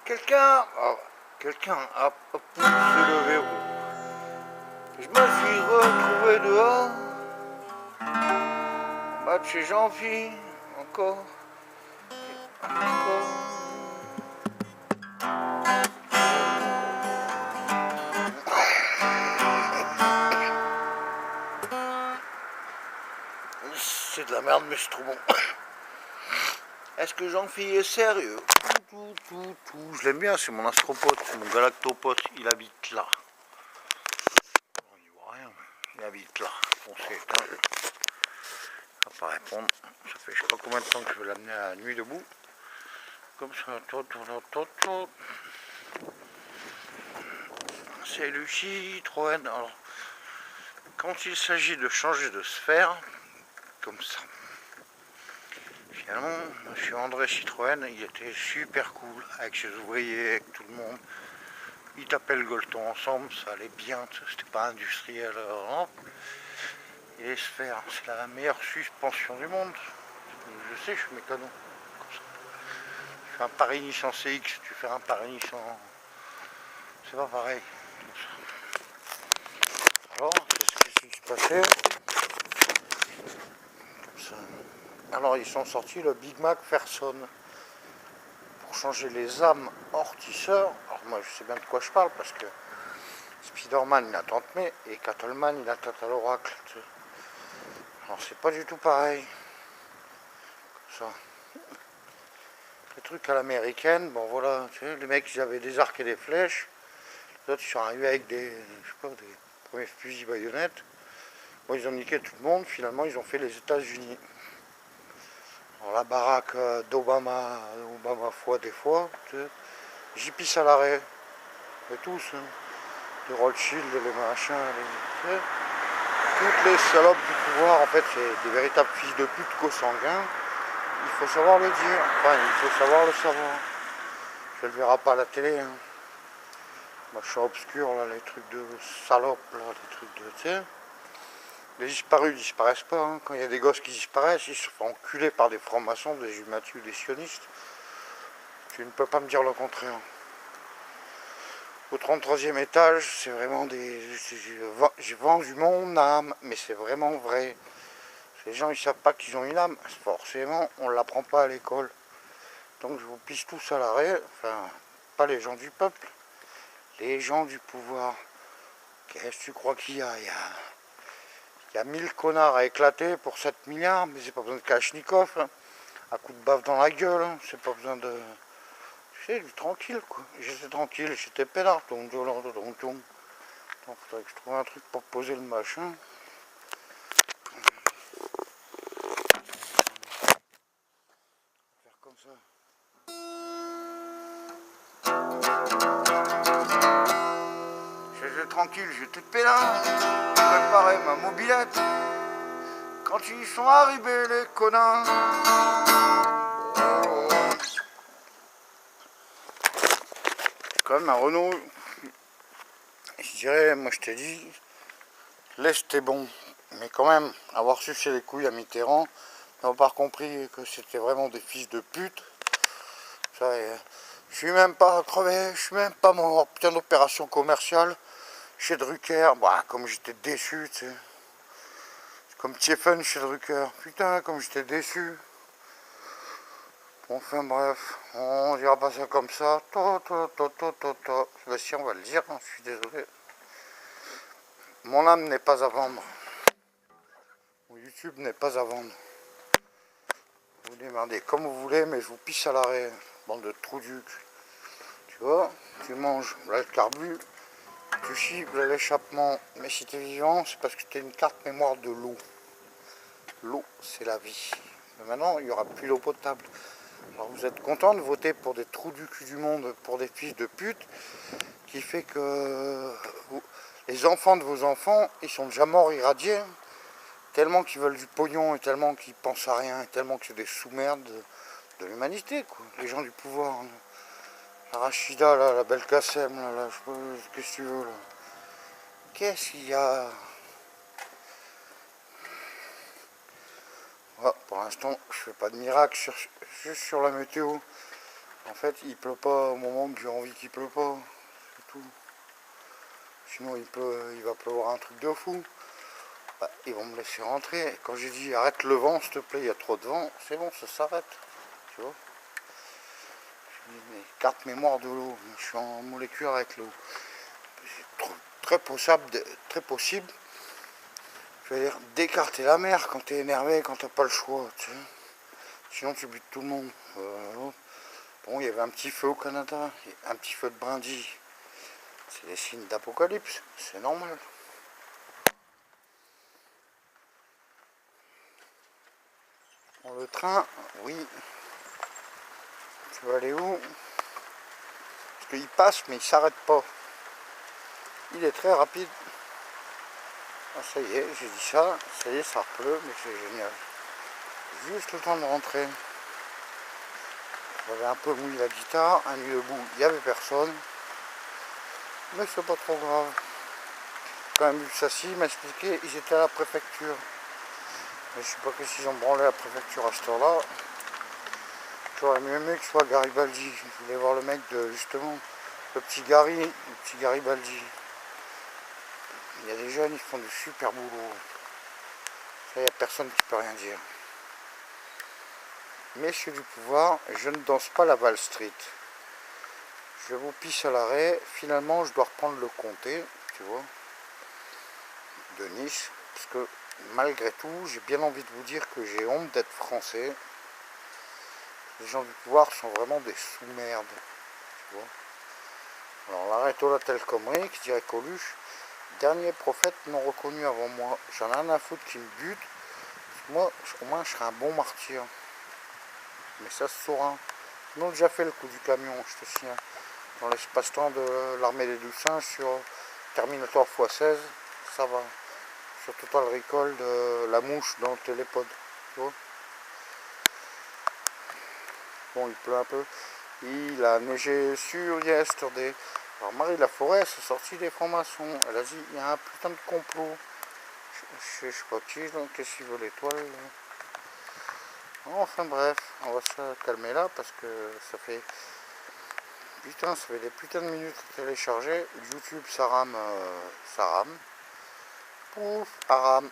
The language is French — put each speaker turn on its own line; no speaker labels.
Quelqu'un a poussé le verrou. Je me suis retrouvé dehors, en bas de chez Jean-Phi, encore. C'est de la merde, mais c'est trop bon. Est-ce que Jean-Phi est sérieux? Je l'aime bien, c'est mon astropote, c'est mon galactopote, il habite là. On n'y voit rien, il habite là. On s'est éteint. Il va pas répondre. Ça fait je sais pas combien de temps que je vais l'amener à la nuit debout. Comme ça. C'est le Citroën. Alors, quand il s'agit de changer de sphère, comme ça. Finalement, monsieur André Citroën, il était super cool avec ses ouvriers, avec tout le monde. Ils tapaient le Golton ensemble, ça allait bien, c'était pas industriel. Et les sphères, c'est la meilleure suspension du monde. Je sais, je suis mécano. Comme ça. Tu fais un Paris-Nice en CX, tu fais un Paris-Nice en... C'est pas pareil. Alors, qu'est-ce qui se passait? Comme ça. Alors, ils sont sortis le Big Mac Ferson pour changer les âmes ortisseurs. Alors, moi, je sais bien de quoi je parle parce que Spider-Man, il a Tante May et Cattleman, il a Tata l'Oracle. Alors, c'est pas du tout pareil. Comme ça. Les trucs à l'américaine, bon voilà, tu sais, les mecs, ils avaient des arcs et des flèches. Les autres, ils sont arrivés avec des, je sais pas, des premiers fusils baïonnettes. Bon, ils ont niqué tout le monde, finalement, ils ont fait les États-Unis. Alors, la baraque d'Obama, fois des fois, j'y pisse à l'arrêt. Et tous, hein. Les Rothschild, les machins, toutes les salopes du pouvoir, en fait, c'est des véritables fils de pute consanguins. Il faut savoir le dire, enfin, il faut savoir le savoir. Je ne le verrai pas à la télé, hein. Machin obscur, là, les trucs de salopes, là, les trucs de, tu sais. Les disparus ne disparaissent pas, hein. Quand il y a des gosses qui disparaissent, ils se font enculer par des francs-maçons, des jumatus, des sionistes. Tu ne peux pas me dire le contraire. Au 33e étage, c'est vraiment des... J'ai vendu mon âme, mais c'est vraiment vrai. Les gens, ils savent pas qu'ils ont une âme. Forcément, on ne l'apprend pas à l'école. Donc je vous pisse tous à l'arrêt. Enfin, pas les gens du peuple. Les gens du pouvoir. Qu'est-ce que tu crois qu'il y a? Il y a 1000 connards à éclater pour 7 milliards, mais c'est pas besoin de Kalachnikov, hein. À coup de baffe dans la gueule, hein. C'est pas besoin de... Tu sais, du tranquille, quoi. J'étais tranquille, j'étais pédard. Donc, faudrait que je trouve un truc pour poser le machin. Faire comme ça. J'étais tranquille, j'étais pédard. Je préparais ma mobilette. Quand ils sont arrivés, les connards. Quand même un Renault, je dirais, moi je t'ai dit, l'Est est bon, mais quand même, avoir sucé les couilles à Mitterrand, n'ont pas compris que c'était vraiment des fils de pute. Ça, je suis même pas crevé, je suis même pas mort. Putain d'opération commerciale chez Drucker, bah, comme j'étais déçu, tu sais. Comme Tiefen chez Drucker, putain, comme j'étais déçu. Enfin bref, on dira pas ça comme ça. Bah, si, on va le dire, hein, je suis désolé. Mon âme n'est pas à vendre. Mon YouTube n'est pas à vendre. Vous démerdez comme vous voulez, mais je vous pisse à l'arrêt. Bande de trous du cul. Tu vois, tu manges, là le carbu, tu chies, là l'échappement. Mais si t'es vivant, c'est parce que t'as une carte mémoire de l'eau. L'eau, c'est la vie. Mais maintenant, il n'y aura plus d'eau potable. Alors vous êtes content de voter pour des trous du cul du monde, pour des fils de pute, qui fait que les enfants de vos enfants, ils sont déjà morts irradiés, tellement qu'ils veulent du pognon et tellement qu'ils pensent à rien, et tellement que c'est des sous-merdes de l'humanité, quoi. Les gens du pouvoir, là. La Rachida, là, la belle Kassem, là, je sais pas, qu'est-ce que tu veux, là. Qu'est-ce qu'il y a? Ouais, pour l'instant, je fais pas de miracle, juste sur la météo. En fait, il pleut pas au moment que j'ai envie qu'il pleut pas. C'est tout. Sinon, il va pleuvoir un truc de fou. Bah, ils vont me laisser rentrer. Quand j'ai dit arrête le vent, s'il te plaît, il y a trop de vent, c'est bon, ça s'arrête. Tu vois. Je dis, mais carte mémoire de l'eau. Je suis en molécule avec l'eau. C'est très possible, je veux dire, d'écarter la mer quand t'es énervé, quand t'as pas le choix. Tu sais. Sinon, tu butes tout le monde. Bon, il y avait un petit feu au Canada, un petit feu de brindilles. C'est des signes d'apocalypse, c'est normal. Bon, le train, oui. Tu vas aller où? Parce qu'il passe, mais il s'arrête pas. Il est très rapide. Ah, ça y est, j'ai dit ça. Ça y est, ça pleut, mais c'est génial. Juste le temps de rentrer. J'avais un peu mouillé la guitare. Un nuit debout, il n'y avait personne. Mais c'est pas trop grave. Quand même, Sassi m'a expliqué, ils étaient à la préfecture. Mais je sais pas que s'ils ont branlé la préfecture à cette heure-là. J'aurais mieux aimé que ce soit Garibaldi. Je voulais voir le mec de, justement, le petit Garibaldi. Il y a des jeunes, ils font du super boulot. Ça, il n'y a personne qui peut rien dire. Messieurs du pouvoir, je ne danse pas la Wall Street. Je vous pisse à l'arrêt. Finalement, je dois reprendre le comté, tu vois, de Nice. Parce que, malgré tout, j'ai bien envie de vous dire que j'ai honte d'être français. Les gens du pouvoir sont vraiment des sous-merdes. Tu vois. Alors, l'arrêt-toi tel Comrie, qui dirait Coluche, dernier prophète non reconnu avant moi. J'en ai rien à foutre qui me bute. Moi, au moins, je serai un bon martyr. Mais ça se saura. Ils ont déjà fait le coup du camion, je te signale. Dans l'espace-temps de l'armée des Doucins sur Terminator x16, ça va. Sur Total Recall de la mouche dans le télépod. Tu vois. Bon, il pleut un peu. Il a neigé sur Yesterday. Alors Marie Laforêt s'est sortie des francs-maçons. Elle a dit, il y a un putain de complot. Je sais pas qui, qu'est-ce qu'il veut l'étoile. Enfin bref, on va se calmer là parce que ça fait... Putain, ça fait des putains de minutes à télécharger. YouTube, ça rame. Pouf, à rame.